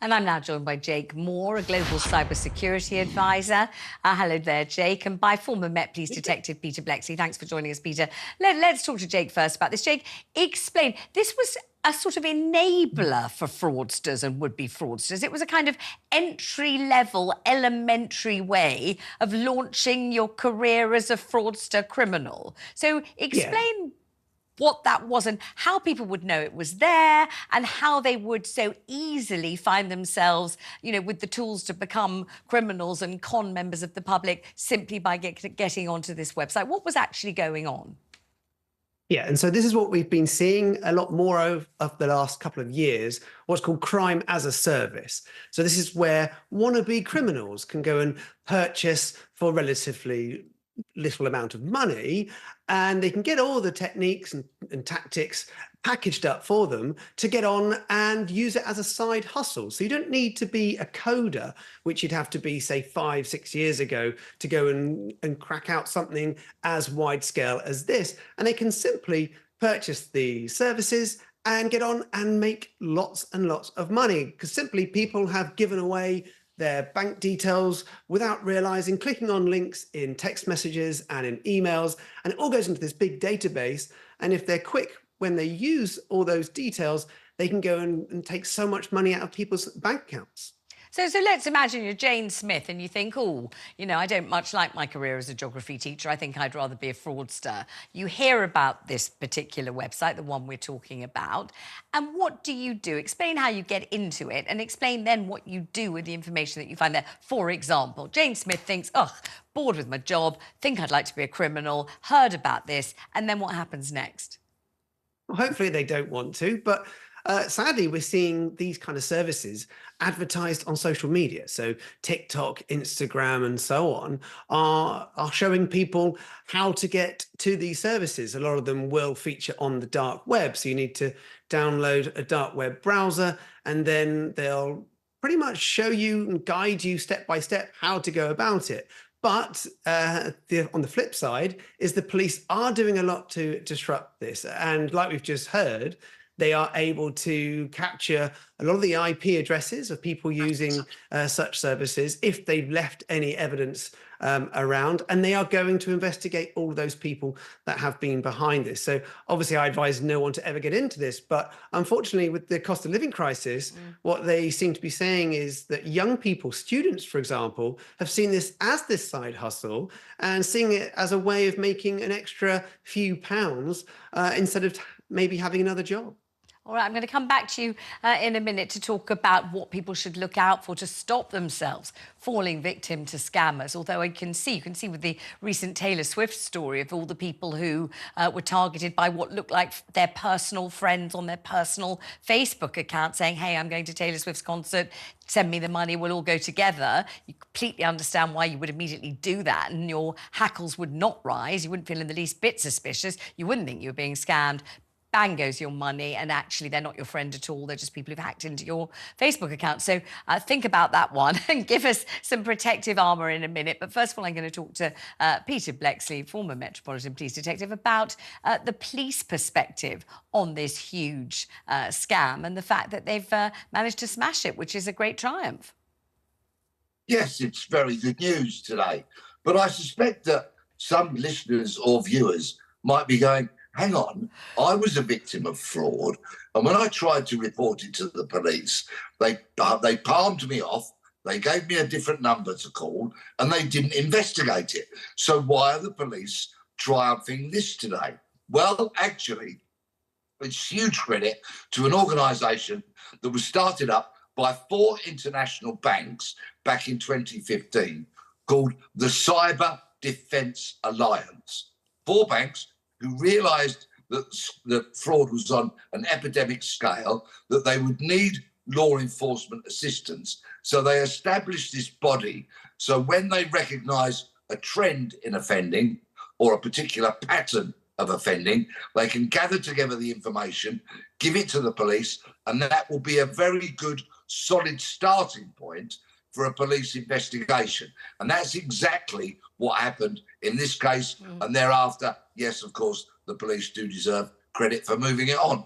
And I'm now joined by Jake Moore, a global cybersecurity advisor. Hello there, Jake, and by former Met Police Detective Peter Bleksley. Thanks for joining us, Peter. Let's talk to Jake first about this. Jake, explain. This was a sort of enabler for fraudsters and would-be fraudsters. It was a kind of entry-level, elementary way of launching your career as a fraudster criminal. So explain what that was and how people would know it was there and how they would so easily find themselves, you know, with the tools to become criminals and con members of the public simply by getting onto this website. What was actually going on? Yeah, and so this is what we've been seeing a lot more of the last couple of years, what's called crime as a service. So this is where wannabe criminals can go and purchase for relatively little amount of money, and they can get all the techniques and tactics packaged up for them to get on and use it as a side hustle. So you don't need to be a coder, which you'd have to be, say, 5-6 years ago to go and crack out something as wide scale as this. And they can simply purchase the services and get on and make lots and lots of money, because simply people have given away their bank details without realizing, clicking on links in text messages and in emails, and it all goes into this big database. And if they're quick when they use all those details, they can go and take so much money out of people's bank accounts. So let's imagine you're Jane Smith and you think, oh, you know, I don't much like my career as a geography teacher. I think I'd rather be a fraudster. You hear about this particular website, the one we're talking about, and what do you do? Explain how you get into it and explain then what you do with the information that you find there. For example, Jane Smith thinks, ugh, bored with my job, think I'd like to be a criminal, heard about this, and then what happens next? Well, hopefully they don't want to, but sadly, we're seeing these kind of services advertised on social media. So TikTok, Instagram, and so on are showing people how to get to these services. A lot of them will feature on the dark web. So you need to download a dark web browser, and then they'll pretty much show you and guide you step by step how to go about it. But on the flip side is the police are doing a lot to disrupt this. And like we've just heard, they are able to capture a lot of the IP addresses of people using such services if they've left any evidence around, and they are going to investigate all those people that have been behind this. So obviously I advise no one to ever get into this, but unfortunately with the cost of living crisis, what they seem to be saying is that young people, students, for example, have seen this as this side hustle and seeing it as a way of making an extra few pounds instead of maybe having another job. All right, I'm going to come back to you in a minute to talk about what people should look out for to stop themselves falling victim to scammers. Although you can see with the recent Taylor Swift story of all the people who were targeted by what looked like their personal friends on their personal Facebook account saying, hey, I'm going to Taylor Swift's concert, send me the money, we'll all go together. You completely understand why you would immediately do that and your hackles would not rise. You wouldn't feel in the least bit suspicious. You wouldn't think you were being scammed. Bang goes your money, and actually they're not your friend at all. They're just people who've hacked into your Facebook account. So think about that one and give us some protective armour in a minute. But first of all, I'm going to talk to Peter Bleksley, former Metropolitan Police Detective, about the police perspective on this huge scam and the fact that they've managed to smash it, which is a great triumph. Yes, it's very good news today. But I suspect that some listeners or viewers might be going, hang on, I was a victim of fraud, and when I tried to report it to the police, they palmed me off, they gave me a different number to call, and they didn't investigate it. So why are the police triumphing this today? Well, actually, it's huge credit to an organisation that was started up by 4 international banks back in 2015 called the Cyber Defence Alliance. 4 banks who realised that fraud was on an epidemic scale, that they would need law enforcement assistance. So they established this body. So when they recognise a trend in offending or a particular pattern of offending, they can gather together the information, give it to the police, and that will be a very good, solid starting point for a police investigation. And that's exactly what happened in this case. And thereafter, yes, of course, the police do deserve credit for moving it on.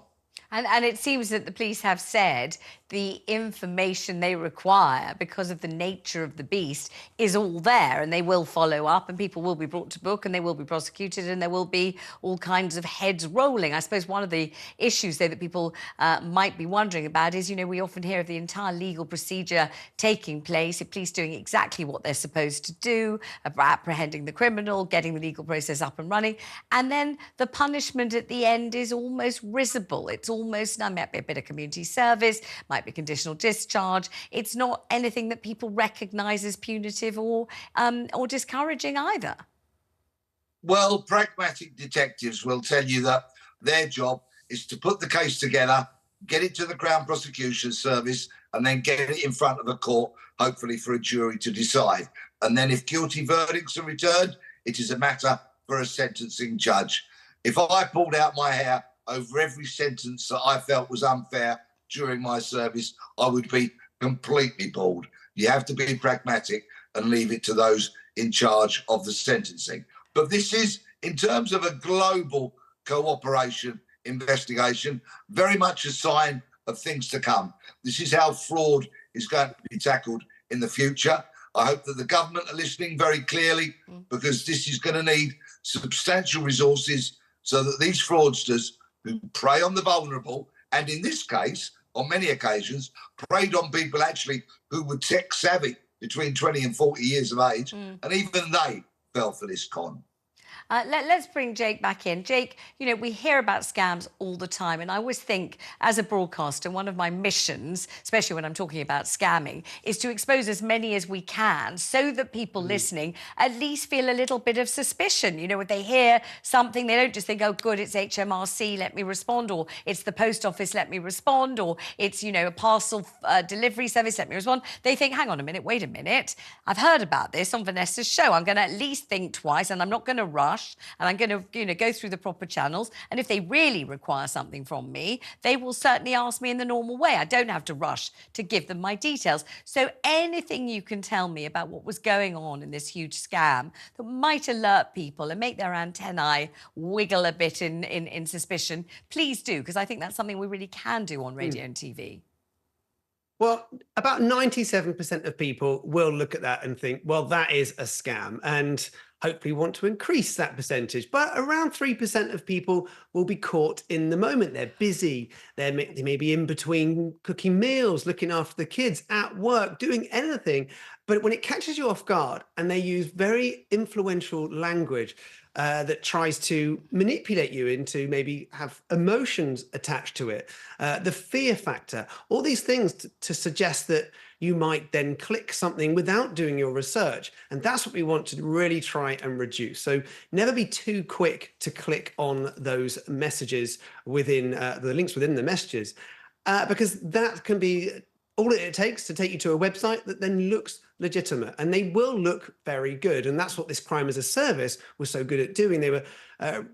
And it seems that the police have said the information they require, because of the nature of the beast, is all there, and they will follow up, and people will be brought to book, and they will be prosecuted, and there will be all kinds of heads rolling. I suppose one of the issues, though, that people might be wondering about is, you know, we often hear of the entire legal procedure taking place, of police doing exactly what they're supposed to do, apprehending the criminal, getting the legal process up and running, and then the punishment at the end is almost risible. It's almost, might be a bit of community service, might be conditional discharge. It's not anything that people recognise as punitive or discouraging either. Well, pragmatic detectives will tell you that their job is to put the case together, get it to the Crown Prosecution Service, and then get it in front of a court, hopefully for a jury to decide. And then if guilty verdicts are returned, it is a matter for a sentencing judge. If I pulled out my hair over every sentence that I felt was unfair during my service, I would be completely bald. You have to be pragmatic and leave it to those in charge of the sentencing. But this is, in terms of a global cooperation investigation, very much a sign of things to come. This is how fraud is going to be tackled in the future. I hope that the government are listening very clearly, because this is going to need substantial resources so that these fraudsters who prey on the vulnerable, and in this case, on many occasions, preyed on people actually who were tech savvy between 20 and 40 years of age, and even they fell for this con. Let's bring Jake back in. Jake, you know, we hear about scams all the time, and I always think, as a broadcaster, one of my missions, especially when I'm talking about scamming, is to expose as many as we can, so that people listening at least feel a little bit of suspicion. You know, if they hear something, they don't just think, oh, good, it's HMRC, let me respond, or it's the post office, let me respond, or it's, you know, a parcel delivery service, let me respond. They think, hang on a minute, wait a minute, I've heard about this on Vanessa's show. I'm going to at least think twice, and I'm not going to rush. And I'm going to, you know, go through the proper channels. And if they really require something from me, they will certainly ask me in the normal way. I don't have to rush to give them my details. So anything you can tell me about what was going on in this huge scam that might alert people and make their antennae wiggle a bit in suspicion, please do, because I think that's something we really can do on radio and TV. Well, about 97% of people will look at that and think, well, that is a scam, and hopefully want to increase that percentage. But around 3% of people will be caught in the moment. They're busy. They may be in between cooking meals, looking after the kids, at work, doing anything. But when it catches you off guard and they use very influential language that tries to manipulate you into maybe have emotions attached to it, the fear factor, all these things to suggest that you might then click something without doing your research. And that's what we want to really try and reduce. So never be too quick to click on those messages within the links within the messages, because that can be all it takes to take you to a website that then looks legitimate, and they will look very good. And that's what this crime as a service was so good at doing. They were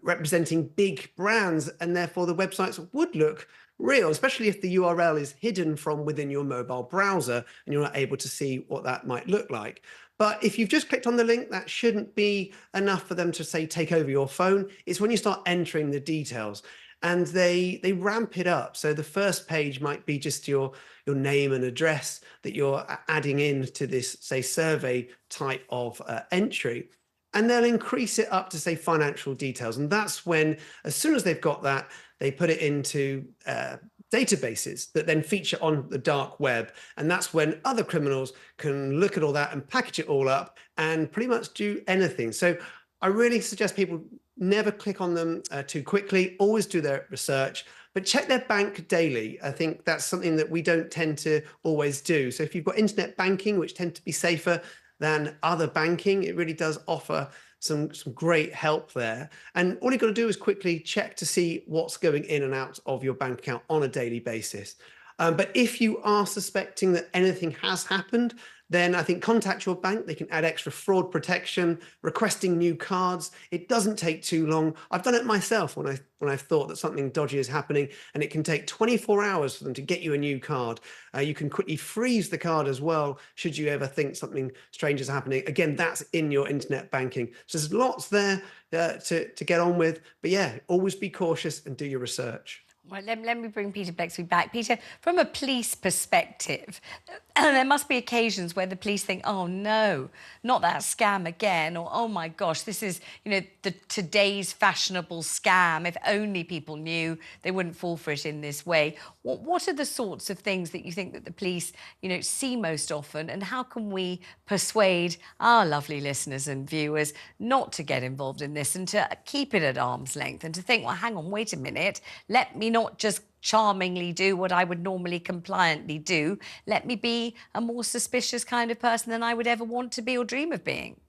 representing big brands, and therefore the websites would look real, especially if the URL is hidden from within your mobile browser and you're not able to see what that might look like. But if you've just clicked on the link, that shouldn't be enough for them to say, take over your phone. It's when you start entering the details. And they ramp it up. So the first page might be just your name and address that you're adding in to this, say, survey type of entry. And they'll increase it up to, say, financial details. And that's when, as soon as they've got that, they put it into databases that then feature on the dark web. And that's when other criminals can look at all that and package it all up and pretty much do anything. So I really suggest people never click on them too quickly, always do their research, but check their bank daily. I think that's something that we don't tend to always do. So if you've got internet banking, which tend to be safer than other banking, it really does offer some great help there. And all you've got to do is quickly check to see what's going in and out of your bank account on a daily basis. But if you are suspecting that anything has happened, then I think contact your bank. They can add extra fraud protection, requesting new cards. It doesn't take too long. I've done it myself when I've thought that something dodgy is happening, and it can take 24 hours for them to get you a new card. You can quickly freeze the card as well, should you ever think something strange is happening. Again, that's in your internet banking. So there's lots there to get on with. But yeah, always be cautious and do your research. Well, let me bring Peter Bleksley back. Peter, from a police perspective, there must be occasions where the police think, oh no, not that scam again, or oh my gosh, this is, the today's fashionable scam. If only people knew, they wouldn't fall for it in this way. What are the sorts of things that you think that the police, see most often, and how can we persuade our lovely listeners and viewers not to get involved in this and to keep it at arm's length and to think, well, hang on, wait a minute, let me not just charmingly do what I would normally compliantly do. Let me be a more suspicious kind of person than I would ever want to be or dream of being.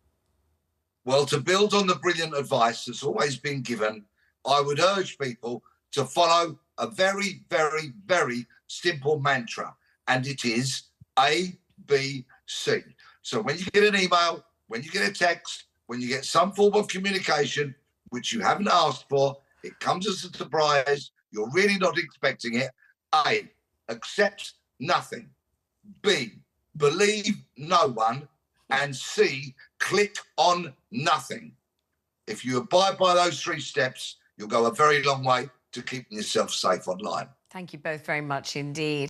Well, to build on the brilliant advice that's always been given, I would urge people to follow a very, very, very simple mantra, and it is A, B, C. So when you get an email, when you get a text, when you get some form of communication which you haven't asked for, it comes as a surprise, you're really not expecting it. A, accept nothing. B, believe no one. And C, click on nothing. If you abide by those 3 steps, you'll go a very long way to keeping yourself safe online. Thank you both very much indeed.